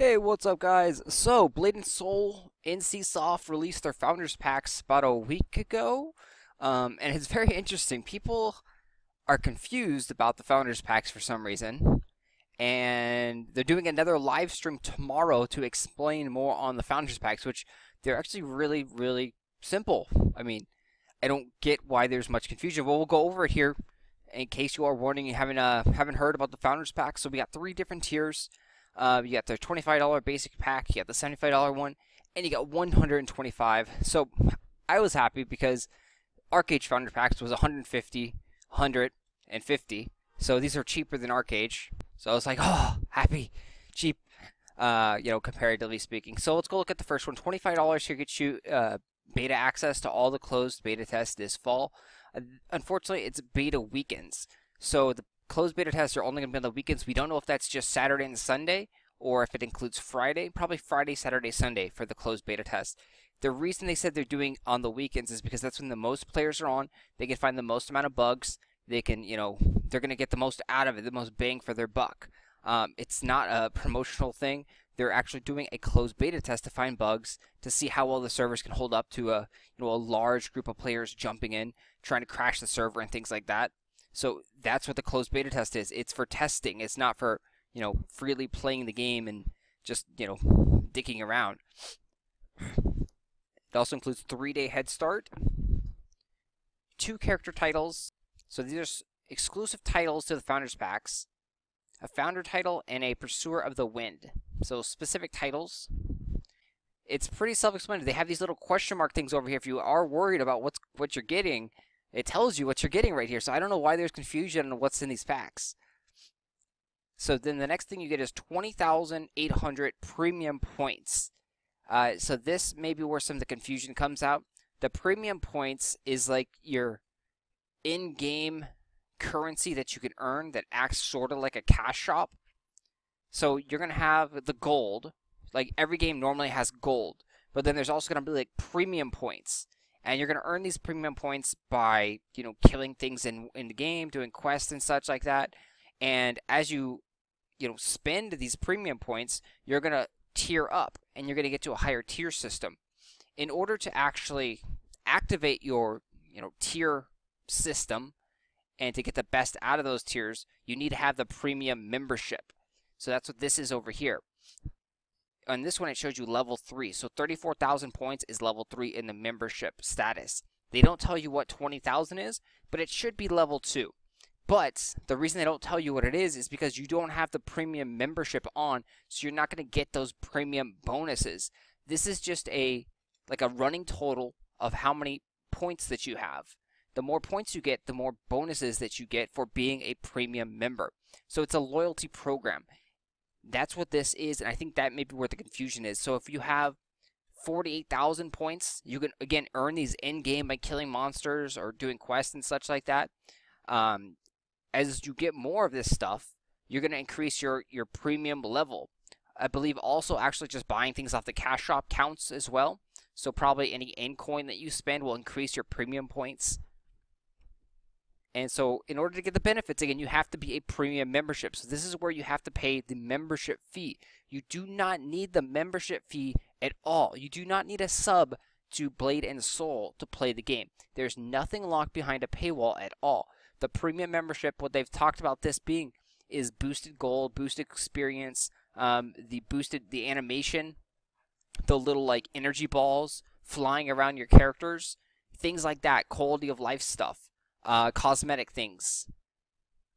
Hey, what's up, guys? So, Blade and Soul, NCSoft released their Founders Packs about a week ago, and it's very interesting. People are confused about the Founders Packs for some reason, and they're doing another live stream tomorrow to explain more on the Founders Packs, which they're actually really, really simple. I mean, I don't get why there's much confusion, but we'll go over it here in case you are wondering you haven't heard about the Founders Pack. So we got three different tiers. You got the $25 basic pack, you got the $75 one, and you got 125. So I was happy because Arcade Founder Packs was 150, 150. So these are cheaper than Arcade. So I was like, oh, happy, cheap, comparatively speaking. So let's go look at the first one. $25 here gets you beta access to all the closed beta tests this fall. Unfortunately, it's beta weekends. So the closed beta tests are only going to be on the weekends. We don't know if that's just Saturday and Sunday or if it includes Friday. Probably Friday, Saturday, Sunday for the closed beta test. The reason they said they're doing on the weekends is because that's when the most players are on. They can find the most amount of bugs. They can, they're going to get the most out of it, the most bang for their buck. It's not a promotional thing. They're actually doing a closed beta test to find bugs to see how well the servers can hold up to a large group of players jumping in, trying to crash the server and things like that. So that's what the closed beta test is. It's for testing. It's not for, freely playing the game and just, dicking around. It also includes 3-day head start, 2 character titles. So these are exclusive titles to the Founders Packs, a Founder title, and a Pursuer of the Wind. So specific titles. It's pretty self-explanatory. They have these little question mark things over here. If you are worried about what you're getting, it tells you what you're getting right here. So I don't know why there's confusion on what's in these packs. So then the next thing you get is 20,800 premium points. So this may be where some of the confusion comes out. The premium points is like your in-game currency that you can earn that acts sort of like a cash shop. So you're going to have the gold. Like every game normally has gold. But then there's also going to be like premium points. And you're going to earn these premium points by, killing things in the game, doing quests and such like that. And as you, spend these premium points, you're going to tier up and you're going to get to a higher tier system. In order to actually activate your, tier system and to get the best out of those tiers, you need to have the premium membership. So that's what this is over here. On this one, it shows you level 3. So 34,000 points is level 3 in the membership status. They don't tell you what 20,000 is, but it should be level 2. But the reason they don't tell you what it is because you don't have the premium membership on, so you're not going to get those premium bonuses. This is just like a running total of how many points that you have. The more points you get, the more bonuses that you get for being a premium member. So it's a loyalty program. That's what this is, and I think that may be where the confusion is. So if you have 48,000 points, you can, again, earn these in-game by killing monsters or doing quests and such like that. As you get more of this stuff, you're going to increase your premium level. I believe also actually just buying things off the cash shop counts as well. So probably any in-coin that you spend will increase your premium points. And so in order to get the benefits, again, you have to be a premium membership. So this is where you have to pay the membership fee. You do not need the membership fee at all. You do not need a sub to Blade and Soul to play the game. There's nothing locked behind a paywall at all. The premium membership, what they've talked about this being, is boosted gold, boosted experience, the animation, the little like energy balls flying around your characters, things like that, quality of life stuff. Cosmetic things.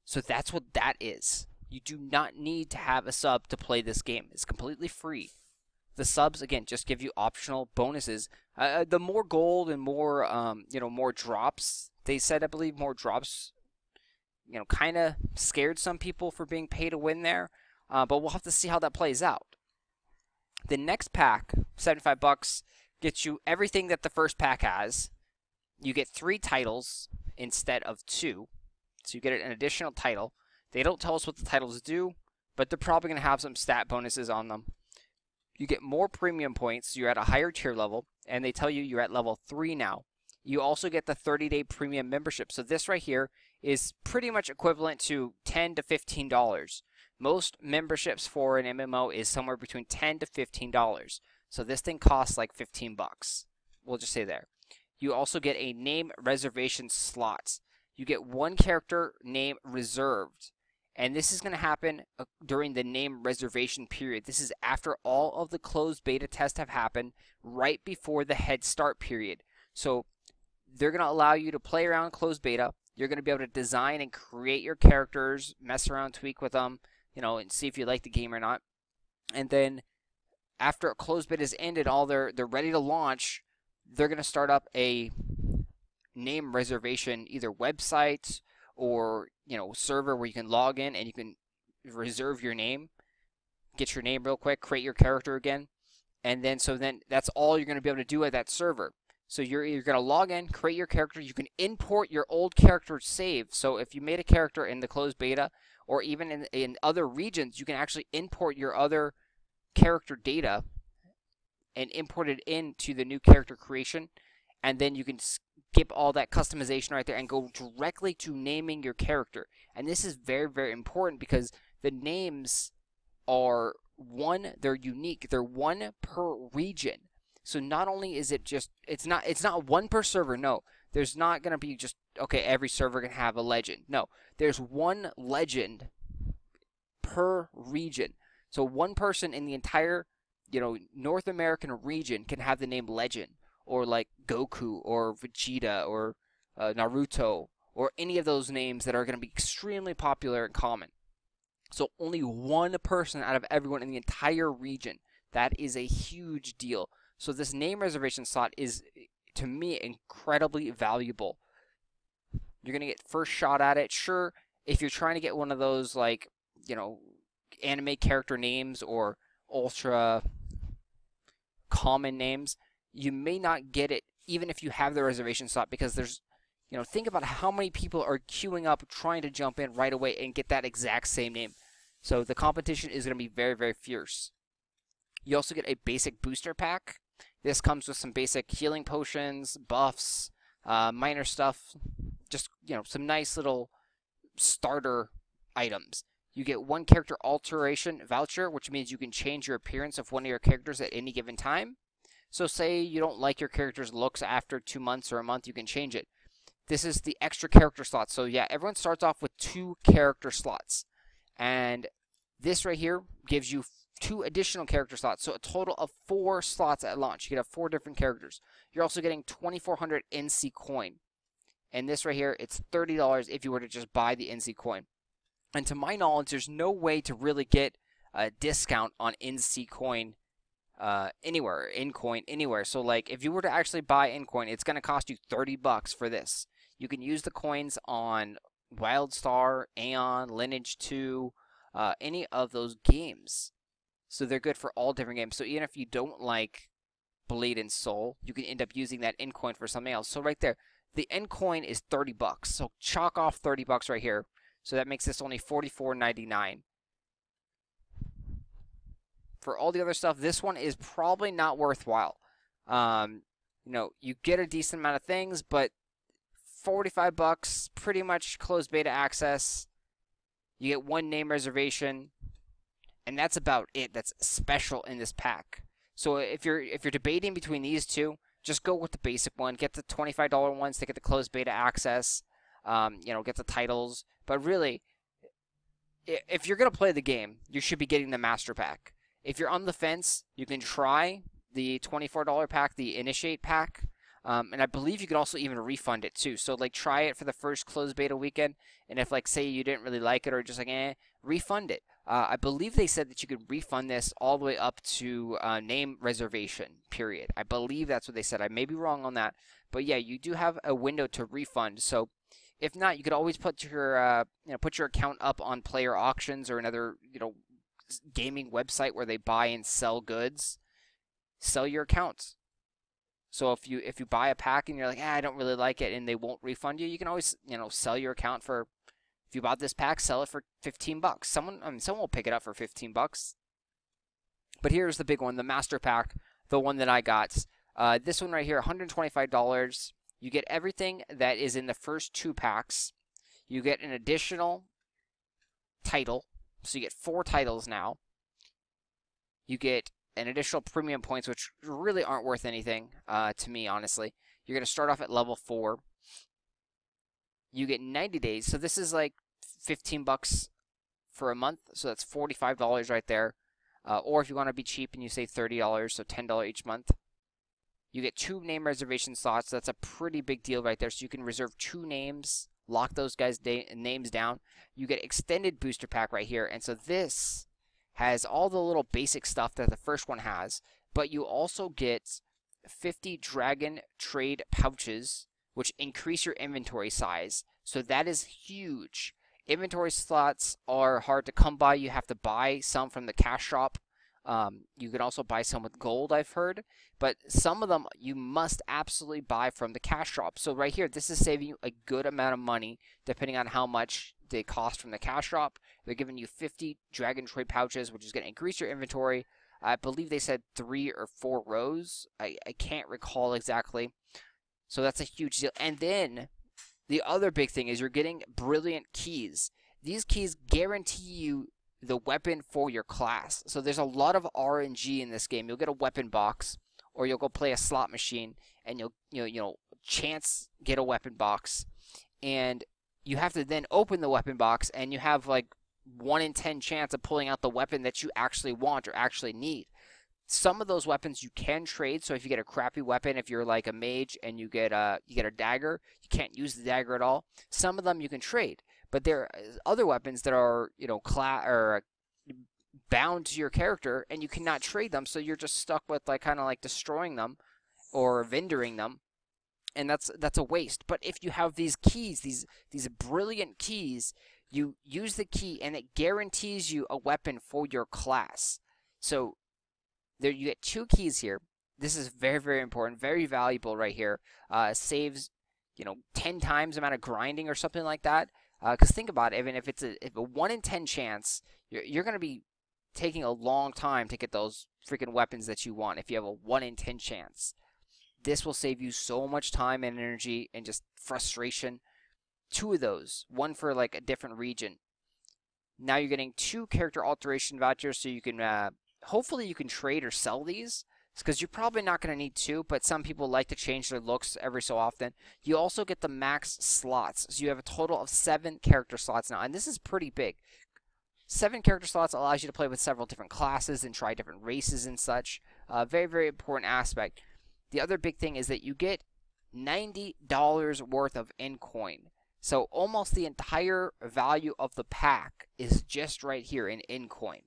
So that's what that is. You do not need to have a sub to play this game. It's completely free. The subs, again, just give you optional bonuses. The more gold and more, more drops, they said, I believe, more drops, kind of scared some people for being pay to win there. But we'll have to see how that plays out. The next pack, $75, gets you everything that the first pack has. You get 3 titles instead of 2. So you get an additional title. They don't tell us what the titles do, but they're probably going to have some stat bonuses on them. You get more premium points. You're at a higher tier level, and they tell you you're at level 3 now. You also get the 30-day premium membership. So this right here is pretty much equivalent to $10 to $15. Most memberships for an MMO is somewhere between $10 to $15. So this thing costs like 15 bucks. We'll just say there. You also get a name reservation slot. You get one character name reserved. And this is going to happen during the name reservation period. This is after all of the closed beta tests have happened, right before the head start period. So they're going to allow you to play around closed beta. You're going to be able to design and create your characters, mess around, tweak with them, and see if you like the game or not. And then after a closed beta is ended, they're ready to launch, they're going to start up a name reservation, either website or server where you can log in and you can reserve your name, get your name real quick, create your character again, and then that's all you're going to be able to do at that server. So you're going to log in, create your character. You can import your old character save. So if you made a character in the closed beta or even in other regions, you can actually import your other character data and import it into the new character creation, and then you can skip all that customization right there and go directly to naming your character. And this is very, very important because the names are they're unique. They're one per region. So not only is it just, it's not one per server. No, there's not going to be just, okay, every server can have a legend. No, there's one legend per region. So one person in the entire, North American region can have the name Legend, or like Goku, or Vegeta, or Naruto, or any of those names that are going to be extremely popular and common. So only one person out of everyone in the entire region. That is a huge deal. So this name reservation slot is, to me, incredibly valuable. You're going to get first shot at it. Sure, if you're trying to get one of those, like, anime character names or ultra common names, you may not get it even if you have the reservation slot, because there's, think about how many people are queuing up trying to jump in right away and get that exact same name. So the competition is going to be very, very fierce. You also get a basic booster pack. This comes with some basic healing potions, buffs, minor stuff, just, some nice little starter items. You get one character alteration voucher, which means you can change your appearance of one of your characters at any given time. So say you don't like your character's looks after 2 months or a month, you can change it. This is the extra character slot. So yeah, everyone starts off with 2 character slots. And this right here gives you 2 additional character slots. So a total of 4 slots at launch. You can have 4 different characters. You're also getting 2,400 NC coin. And this right here, it's $30 if you were to just buy the NC coin. And to my knowledge, there's no way to really get a discount on NC coin anywhere, InCoin anywhere. So like if you were to actually buy InCoin, it's going to cost you 30 bucks for this. You can use the coins on WildStar, Aeon, Lineage 2, any of those games. So they're good for all different games. So even if you don't like Blade and Soul, you can end up using that InCoin for something else. So right there, the InCoin is 30 bucks. So chalk off 30 bucks right here. So that makes this only $44.99. For all the other stuff, this one is probably not worthwhile. You get a decent amount of things, but 45 bucks, pretty much closed beta access. You get one name reservation, and that's about it. That's special in this pack. So if you're debating between these two, just go with the basic one. Get the $25 ones to get the closed beta access. Get the titles. But really, if you're going to play the game, you should be getting the Master Pack. If you're on the fence, you can try the $24 pack, the Initiate pack. And I believe you can also even refund it too. So like try it for the first closed beta weekend. And if like say you didn't really like it or just like refund it. I believe they said that you could refund this all the way up to name reservation period. I believe that's what they said. I may be wrong on that. But yeah, you do have a window to refund. So if not, you could always put your account up on player auctions or another gaming website where they buy and sell goods. Sell your accounts. So if you buy a pack and you're like, I don't really like it, and they won't refund you, you can always sell your account for. If you bought this pack, sell it for 15 bucks. Someone will pick it up for 15 bucks. But here's the big one, the Master Pack, the one that I got. This one right here, $125. You get everything that is in the first 2 packs. You get an additional title So you get 4 titles now. You get an additional premium points, which really aren't worth anything to me, honestly. You're going to start off at level 4. You get 90 days. So this is like 15 bucks for a month. So that's $45 right there. Or if you want to be cheap and you say $30, so $10 each month. You get 2 name reservation slots. That's a pretty big deal right there. So you can reserve 2 names, lock those guys' names down. You get extended booster pack right here. And so this has all the little basic stuff that the first one has, but you also get 50 dragon trade pouches, which increase your inventory size. So that is huge. Inventory slots are hard to come by. You have to buy some from the cash shop. You can also buy some with gold, I've heard, but some of them you must absolutely buy from the cash shop. So right here, this is saving you a good amount of money depending on how much they cost from the cash shop. They're giving you 50 dragon trade pouches, which is going to increase your inventory. I believe they said 3 or 4 rows. I can't recall exactly. So that's a huge deal. And then the other big thing is you're getting brilliant keys. These keys guarantee you the weapon for your class. So there's a lot of RNG in this game. You'll get a weapon box, or you'll go play a slot machine, and you'll chance get a weapon box, and you have to then open the weapon box, and you have like 1 in 10 chance of pulling out the weapon that you actually want or actually need. Some of those weapons you can trade. So if you get a crappy weapon, if you're like a mage and you get a dagger, you can't use the dagger at all. Some of them you can trade. But there are other weapons that are, bound to your character, and you cannot trade them, so you're just stuck with kind of destroying them or vendoring them, and that's a waste. But if you have these keys, these brilliant keys, you use the key, and it guarantees you a weapon for your class. So there you get 2 keys here. This is very, very important, very valuable right here. Saves 10 times the amount of grinding or something like that. Because think about it, even if it's a 1 in 10 chance, you're going to be taking a long time to get those freaking weapons that you want if you have a 1 in 10 chance. This will save you so much time and energy and just frustration. 2 of those, 1 for a different region. Now you're getting 2 character alteration vouchers, so you can hopefully you can trade or sell these, because you're probably not going to need 2, but some people like to change their looks every so often. You also get the max slots, so you have a total of 7 character slots now, and this is pretty big. 7 character slots allows you to play with several different classes and try different races and such. Very, very important aspect. The other big thing is that you get $90 worth of in-coin. So almost the entire value of the pack is just right here in in-coin.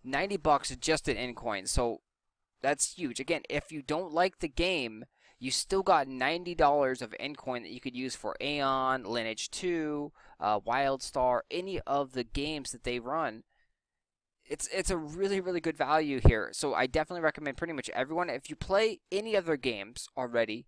90 bucks just in in-coin, so that's huge. Again, if you don't like the game, you still got $90 of in-coin that you could use for Aeon, Lineage 2, WildStar, any of the games that they run. It's a really, really good value here. So I definitely recommend pretty much everyone, if you play any other games already,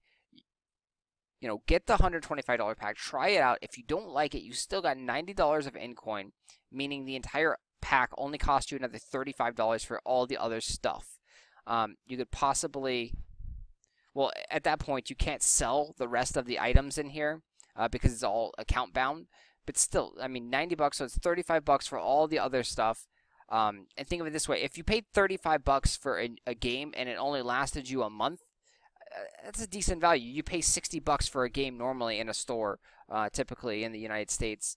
get the $125 pack, try it out. If you don't like it, you still got $90 of in-coin, meaning the entire pack only cost you another $35 for all the other stuff. You could possibly, well, at that point you can't sell the rest of the items in here because it's all account bound. But still, I mean, 90 bucks, so it's 35 bucks for all the other stuff. And think of it this way: if you paid 35 bucks for a game and it only lasted you a month, that's a decent value. You pay 60 bucks for a game normally in a store, typically in the United States.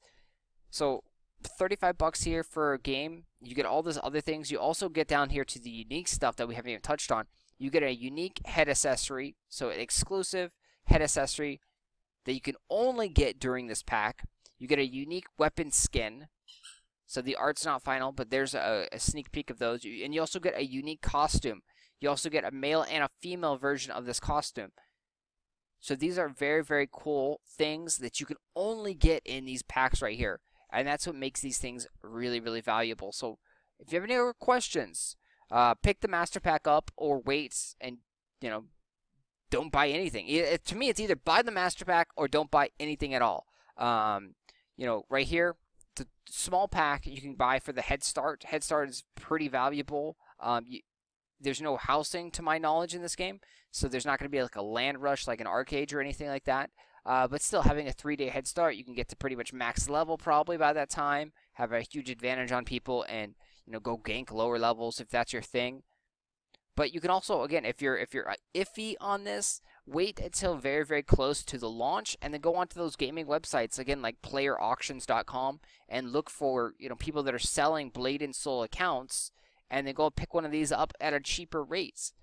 So 35 bucks here for a game. You get all those other things. You also get down here to the unique stuff that we haven't even touched on. You get a unique head accessory, so an exclusive head accessory that you can only get during this pack. You get a unique weapon skin. So the art's not final, but there's a sneak peek of those. And you also get a unique costume. You also get a male and a female version of this costume. So these are very, very cool things that you can only get in these packs right here. And that's what makes these things really, really valuable. So if you have any other questions, pick the Master Pack up or wait and, don't buy anything. To me, it's either buy the Master Pack or don't buy anything at all. Right here, the small pack you can buy for the Head Start. Head Start is pretty valuable. There's no housing to my knowledge in this game, so there's not going to be like a land rush like an arcade or anything like that. But still, having a 3-day head start, you can get to pretty much max level probably by that time, have a huge advantage on people, and go gank lower levels if that's your thing. But you can also, again, if you're iffy on this, wait until very, very close to the launch, and then go onto those gaming websites again, like playerauctions.com, and look for people that are selling Blade and Soul accounts, and then go pick one of these up at a cheaper rate.